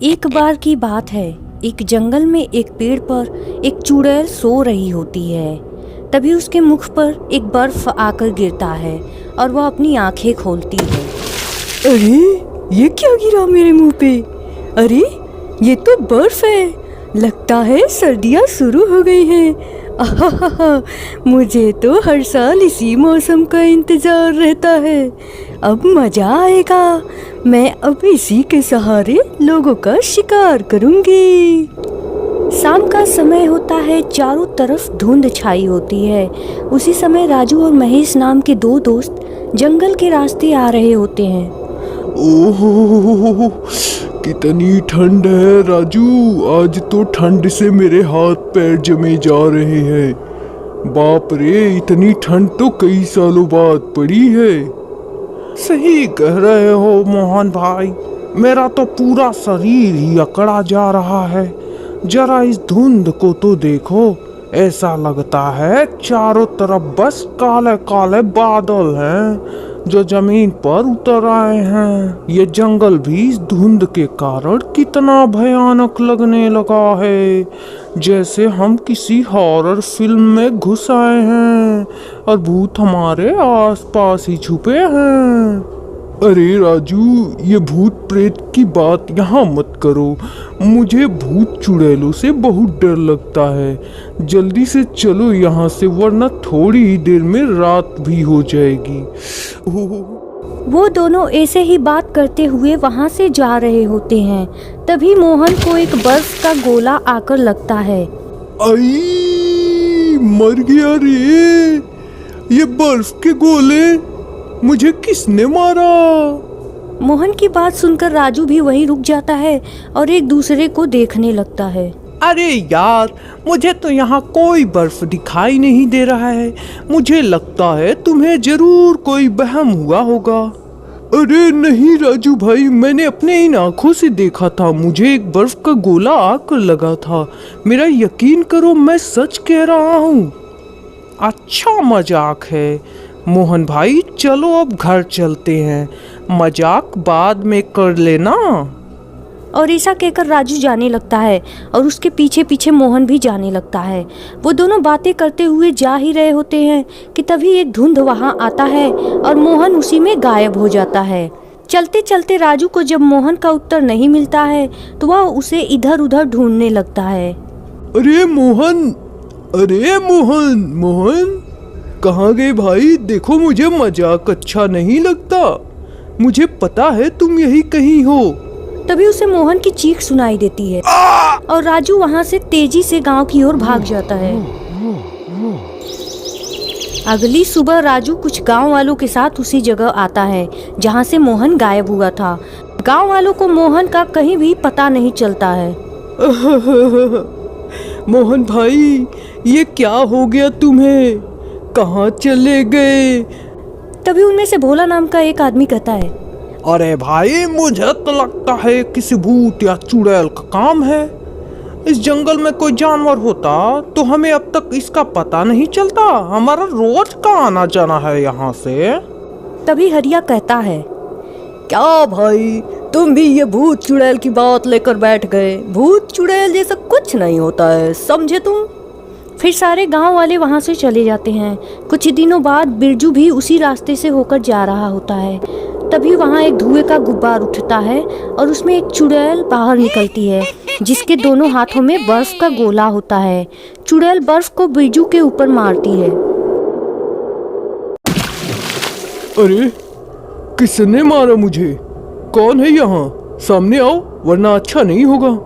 एक बार की बात है, एक जंगल में एक पेड़ पर एक चुड़ैल सो रही होती है। तभी उसके मुख पर एक बर्फ आकर गिरता है और वह अपनी आंखें खोलती है। अरे ये क्या गिरा मेरे मुंह पे? अरे ये तो बर्फ है। लगता है सर्दियाँ शुरू हो गई हैं। आहा, मुझे तो हर साल इसी मौसम का इंतजार रहता है। अब मजा आएगा। मैं अब इसी के सहारे लोगों का शिकार करूंगी। शाम का समय होता है, चारों तरफ धुंध छाई होती है। उसी समय राजू और महेश नाम के दो दोस्त जंगल के रास्ते आ रहे होते हैं। ओह कितनी ठंड है राजू, आज तो ठंड से मेरे हाथ पैर जमे जा रहे हैं। बाप रे, इतनी ठंड तो कई सालों बाद पड़ी है। सही कह रहे हो मोहन भाई, मेरा तो पूरा शरीर ही अकड़ा जा रहा है। जरा इस धुंध को तो देखो, ऐसा लगता है चारों तरफ बस काले काले बादल हैं जो जमीन पर उतर आए हैं। ये जंगल भी इस धुंध के कारण कितना भयानक लगने लगा है, जैसे हम किसी हॉरर फिल्म में घुस आए हैं और भूत हमारे आसपास ही छुपे हैं। अरे राजू, ये भूत प्रेत की बात यहाँ मत करो। मुझे भूत चुड़ैलों से बहुत डर लगता है। जल्दी से चलो यहाँ से, वरना थोड़ी ही देर में रात भी हो जाएगी। वो दोनों ऐसे ही बात करते हुए वहाँ से जा रहे होते हैं। तभी मोहन को एक बर्फ का गोला आकर लगता है। आई, मर गया रे। ये बर्फ के गोले, मुझे किसने मारा? मोहन की बात सुनकर राजू भी वहीं रुक जाता है और एक दूसरे को देखने लगता है। अरे यार, मुझे तो यहाँ कोई बर्फ दिखाई नहीं दे रहा है। मुझे लगता है तुम्हें जरूर कोई वहम हुआ होगा। अरे नहीं राजू भाई, मैंने अपने इन आंखों से देखा था। मुझे एक बर्फ का गोला आकर लगा था। मेरा यकीन करो, मैं सच कह रहा हूँ। अच्छा मजाक है मोहन भाई, चलो अब घर चलते हैं, मजाक बाद में कर लेना। और ऐसा कहकर राजू जाने लगता है और उसके पीछे पीछे मोहन भी जाने लगता है। वो दोनों बातें करते हुए जा ही रहे होते हैं कि तभी एक धुंध वहाँ आता है और मोहन उसी में गायब हो जाता है। चलते चलते राजू को जब मोहन का उत्तर नहीं मिलता है तो वह उसे इधर उधर ढूंढने लगता है। अरे मोहन, अरे मोहन, मोहन कहाँ गए भाई? देखो, मुझे मजाक अच्छा नहीं लगता। मुझे पता है तुम यही कहीं हो। तभी उसे मोहन की चीख सुनाई देती है और राजू वहाँ से तेजी से गांव की ओर भाग जाता है। अगली सुबह राजू कुछ गांव वालों के साथ उसी जगह आता है जहाँ से मोहन गायब हुआ था। गांव वालों को मोहन का कहीं भी पता नहीं चलता है। मोहन भाई, ये क्या हो गया तुम्हें? कहाँ चले गए? तभी उनमें से भोला नाम का एक आदमी कहता है, अरे भाई, मुझे तो लगता है किसी भूत या चुड़ैल का काम है। इस जंगल में कोई जानवर होता तो हमें अब तक इसका पता नहीं चलता। हमारा रोज का आना जाना है यहाँ से। तभी हरिया कहता है, क्या भाई, तुम भी ये भूत चुड़ैल की बात लेकर बैठ गए? भूत चुड़ैल जैसा कुछ नहीं होता है, समझे तुम? फिर सारे गांव वाले वहां से चले जाते हैं। कुछ दिनों बाद बिरजू भी उसी रास्ते से होकर जा रहा होता है। तभी वहां एक धुएं का गुब्बार उठता है और उसमें एक चुड़ैल बाहर निकलती है जिसके दोनों हाथों में बर्फ का गोला होता है। चुड़ैल बर्फ को बिरजू के ऊपर मारती है। अरे किसने मारा मुझे? कौन है यहाँ? सामने आओ, वरना अच्छा नहीं होगा।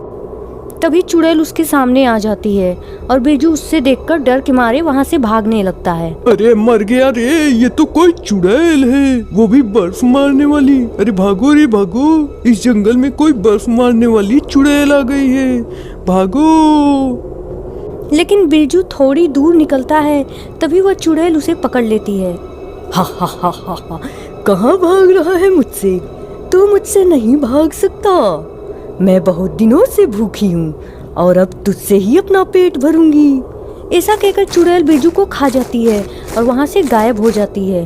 तभी चुड़ैल उसके सामने आ जाती है और बिरजू उससे देखकर डर के मारे वहाँ से भागने लगता है। अरे मर गया रे, ये तो कोई चुड़ैल है, वो भी बर्फ मारने वाली। अरे भागो रे भागो, इस जंगल में कोई बर्फ मारने वाली चुड़ैल आ गई है, भागो। लेकिन बिरजू थोड़ी दूर निकलता है, तभी वह चुड़ैल उसे पकड़ लेती है। हा हा हा हा हा, कहाँ भाग रहा है मुझसे? तू मुझसे नहीं भाग सकता। मैं बहुत दिनों से भूखी हूँ और अब तुझसे ही अपना पेट भरूंगी। ऐसा कहकर चुड़ैल बिरजू को खा जाती है और वहाँ से गायब हो जाती है।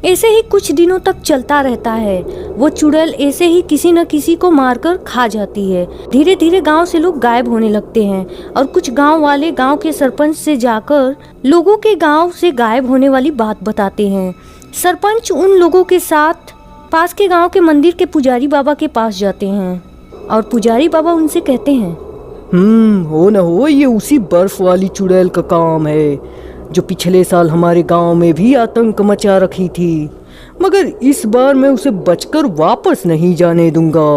ऐसे ही कुछ दिनों तक चलता रहता है। वो चुड़ैल ऐसे ही किसी न किसी को मारकर खा जाती है। धीरे धीरे गांव से लोग गायब होने लगते हैं और कुछ गांव वाले गांव के सरपंच से जाकर लोगों के गांव से गायब होने वाली बात बताते हैं। सरपंच उन लोगों के साथ पास के गांव के मंदिर के पुजारी बाबा के पास जाते हैं और पुजारी बाबा उनसे कहते हैं, हो न हो ये उसी बर्फ वाली चुड़ैल का काम है जो पिछले साल हमारे गांव में भी आतंक मचा रखी थी, मगर इस बार मैं उसे बचकर वापस नहीं जाने दूंगा।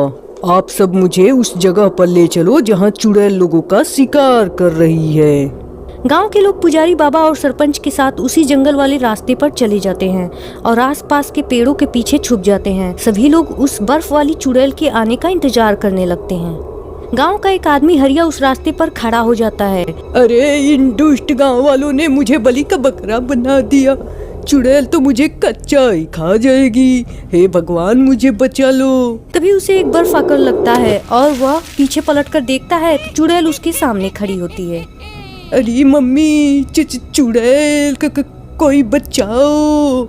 आप सब मुझे उस जगह पर ले चलो जहां चुड़ैल लोगों का शिकार कर रही है। गांव के लोग पुजारी बाबा और सरपंच के साथ उसी जंगल वाले रास्ते पर चले जाते हैं और आसपास के पेड़ों के पीछे छुप जाते हैं। सभी लोग उस बर्फ वाली चुड़ैल के आने का इंतजार करने लगते हैं। गांव का एक आदमी हरिया उस रास्ते पर खड़ा हो जाता है। अरे इन दुष्ट गांव वालों ने मुझे बलि का बकरा बना दिया। चुड़ैल तो मुझे कच्चा ही खा जाएगी। हे भगवान मुझे बचा लो। तभी उसे एक बर्फ आकर लगता है और वह पीछे पलटकर देखता है तो चुड़ैल उसके सामने खड़ी होती है। अरे मम्मी चुड़ैल कोई बचाओ।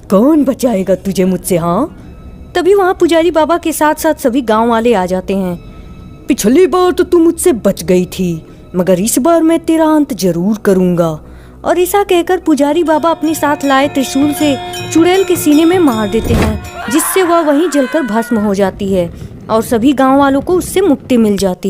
कौन बचाएगा तुझे मुझसे? हाँ, तभी वहाँ पुजारी बाबा के साथ साथ सभी गांव वाले आ जाते हैं। पिछली बार तो तू मुझसे बच गई थी, मगर इस बार मैं तेरा अंत जरूर करूंगा। और ऐसा कहकर पुजारी बाबा अपने साथ लाए त्रिशूल से चुड़ैल के सीने में मार देते हैं, जिससे वह वहीं जलकर भस्म हो जाती है और सभी गांव वालों को उससे मुक्ति मिल जाती है।